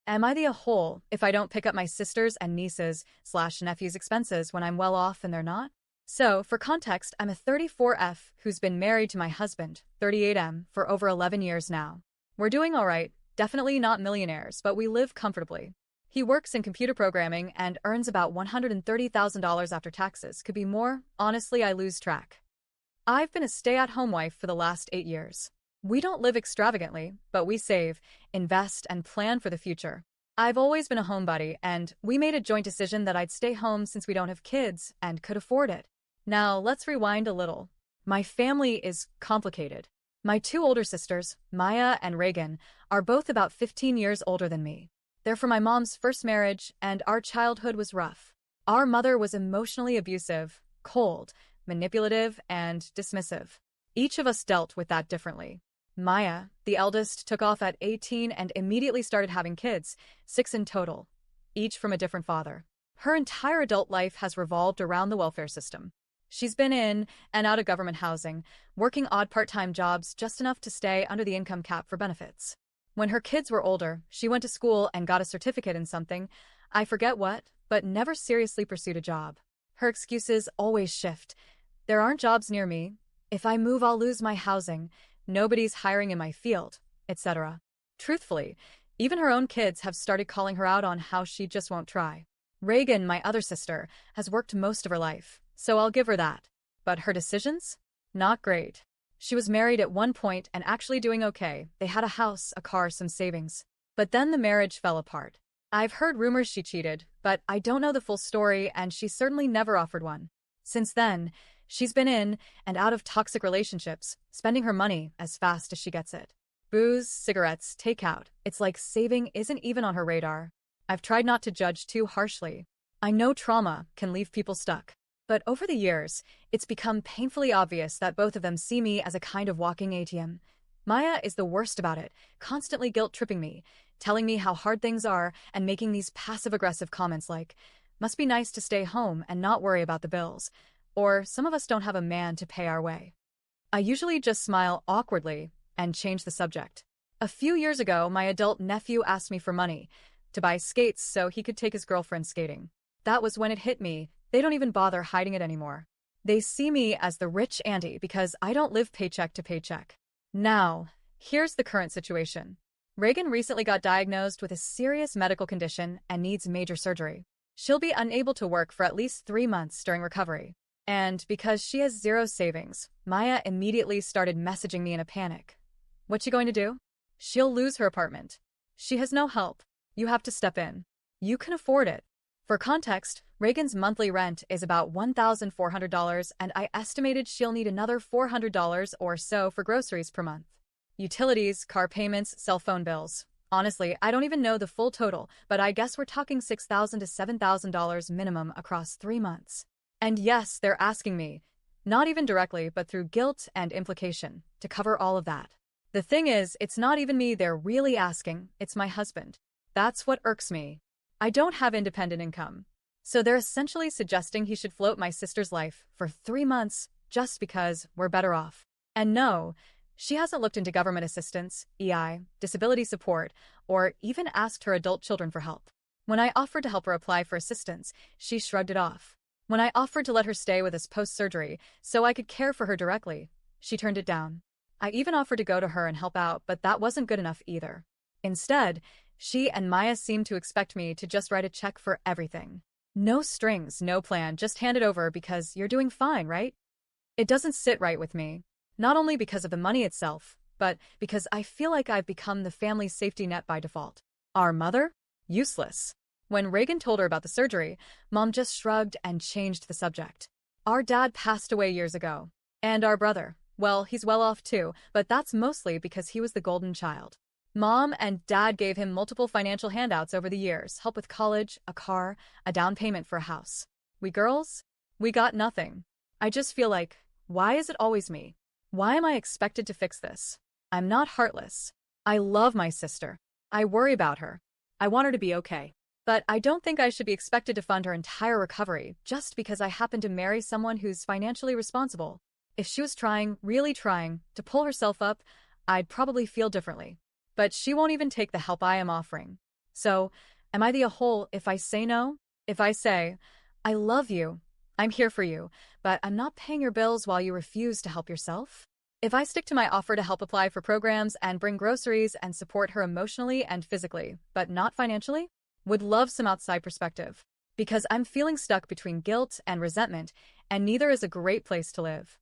Am I the a-hole if I don't pick up my sisters and nieces/nephews' expenses when I'm well off and they're not? So, for context, I'm a 34F who's been married to my husband, 38M, for over 11 years now. We're doing alright, definitely not millionaires, but we live comfortably. He works in computer programming and earns about $130,000 after taxes. Could be more, honestly I lose track. I've been a stay-at-home wife for the last 8 years. We don't live extravagantly, but we save, invest, and plan for the future. I've always been a homebody, and we made a joint decision that I'd stay home since we don't have kids and could afford it. Now, let's rewind a little. My family is complicated. My 2 older sisters, Maya and Reagan, are both about 15 years older than me. They're from my mom's first marriage, and our childhood was rough. Our mother was emotionally abusive, cold, manipulative, and dismissive. Each of us dealt with that differently. Maya, the eldest, took off at 18 and immediately started having kids, 6 in total, each from a different father. Her entire adult life has revolved around the welfare system. She's been in and out of government housing, working odd part-time jobs just enough to stay under the income cap for benefits. When her kids were older, she went to school and got a certificate in something, I forget what, but never seriously pursued a job. Her excuses always shift. There aren't jobs near me. If I move, I'll lose my housing. Nobody's hiring in my field, etc. Truthfully, even her own kids have started calling her out on how she just won't try. Reagan, my other sister, has worked most of her life, so I'll give her that. But her decisions? Not great. She was married at one point and actually doing okay. They had a house, a car, some savings. But then the marriage fell apart. I've heard rumors she cheated, but I don't know the full story, and she certainly never offered one. Since then, she's been in and out of toxic relationships, spending her money as fast as she gets it. Booze, cigarettes, takeout. It's like saving isn't even on her radar. I've tried not to judge too harshly. I know trauma can leave people stuck. But over the years, it's become painfully obvious that both of them see me as a kind of walking ATM. Maya is the worst about it, constantly guilt-tripping me, telling me how hard things are and making these passive-aggressive comments like, "Must be nice to stay home and not worry about the bills," or "Some of us don't have a man to pay our way." I usually just smile awkwardly and change the subject. A few years ago, my adult nephew asked me for money to buy skates so he could take his girlfriend skating. That was when it hit me. They don't even bother hiding it anymore. They see me as the rich auntie because I don't live paycheck to paycheck. Now, here's the current situation. Reagan recently got diagnosed with a serious medical condition and needs major surgery. She'll be unable to work for at least 3 months during recovery. And because she has zero savings, Maya immediately started messaging me in a panic. What's she going to do? She'll lose her apartment. She has no help. You have to step in. You can afford it. For context, Reagan's monthly rent is about $1,400, and I estimated she'll need another $400 or so for groceries per month. Utilities, car payments, cell phone bills. Honestly, I don't even know the full total, but I guess we're talking $6,000 to $7,000 minimum across 3 months. And yes, they're asking me, not even directly, but through guilt and implication, to cover all of that. The thing is, it's not even me they're really asking, it's my husband. That's what irks me. I don't have independent income. So they're essentially suggesting he should float my sister's life for 3 months just because we're better off. And no, she hasn't looked into government assistance, EI, disability support, or even asked her adult children for help. When I offered to help her apply for assistance, she shrugged it off. When I offered to let her stay with us post-surgery so I could care for her directly, she turned it down. I even offered to go to her and help out, but that wasn't good enough either. Instead, she and Maya seemed to expect me to just write a check for everything. No strings, no plan, just hand it over because you're doing fine, right? It doesn't sit right with me. Not only because of the money itself, but because I feel like I've become the family's safety net by default. Our mother? Useless. When Reagan told her about the surgery, Mom just shrugged and changed the subject. Our dad passed away years ago. And our brother, well, he's well off too, but that's mostly because he was the golden child. Mom and Dad gave him multiple financial handouts over the years, help with college, a car, a down payment for a house. We girls? We got nothing. I just feel like, why is it always me? Why am I expected to fix this? I'm not heartless. I love my sister. I worry about her. I want her to be okay. But I don't think I should be expected to fund her entire recovery just because I happen to marry someone who's financially responsible. If she was trying, really trying, to pull herself up, I'd probably feel differently. But she won't even take the help I am offering. So, am I the a-hole if I say no? If I say, I love you, I'm here for you, but I'm not paying your bills while you refuse to help yourself? If I stick to my offer to help apply for programs and bring groceries and support her emotionally and physically, but not financially? Would love some outside perspective. Because I'm feeling stuck between guilt and resentment, and neither is a great place to live.